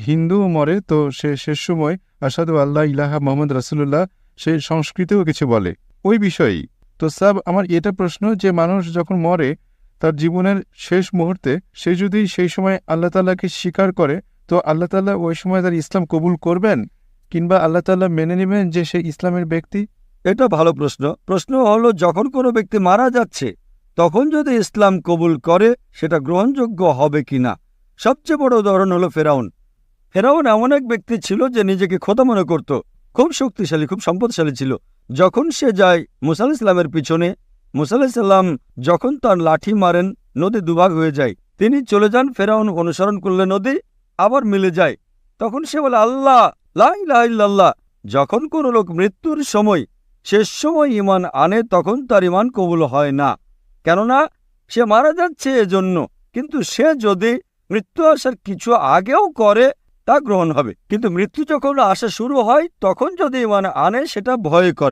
হিন্দুও মরে তো সে শেষ সময় আসাদু আল্লাহ ইলাহা মোহাম্মদ রাসূলুল্লাহ সে সংস্কৃতেও কিছু বলে ওই বিষয়েই। তো সাব আমার এটা প্রশ্ন যে মানুষ যখন মরে তার জীবনের শেষ মুহূর্তে সে যদি সেই সময় আল্লাহ তাআলাকে স্বীকার করে তো আল্লাহ তাআলা ওই সময় তার ইসলাম কবুল করবেন কিংবা আল্লাহ তাআলা মেনে নেবেন যে সে ইসলামের ব্যক্তি? এটা ভালো প্রশ্ন। প্রশ্ন হলো যখন কোনো ব্যক্তি মারা যাচ্ছে তখন যদি ইসলাম কবুল করে সেটা গ্রহণযোগ্য হবে কিনা। সবচেয়ে বড় উদাহরণ হলো ফেরাউন। ফেরাউন এমন এক ব্যক্তি ছিল যে নিজেকে খোদা মনে করত, খুব শক্তিশালী, খুব সম্পদশালী ছিল। যখন সে যায় মুসা আলাইহিস সালামের পিছনে, মুসা আলাইহিস সালাম যখন তার লাঠি মারেন নদী দুভাগ হয়ে যায়, তিনি চলে যান, ফেরাউন অনুসরণ করলে নদী আবার মিলে যায়। তখন সে বলে আল্লাহ লা ইলাহা ইল্লাল্লাহ। যখন কোনো লোক মৃত্যুর সময় শেষ সময় ঈমান আনে তখন তার ঈমান কবুল হয় না, কেননা সে মারা যাচ্ছে এজন্য। কিন্তু সে যদি মৃত্যু আসার কিছু আগেও করে তা গ্রহণ হবে, কিন্তু মৃত্যু যখন আসা শুরু হয় তখন যদি ঈমান আনে সেটা ভয়কর।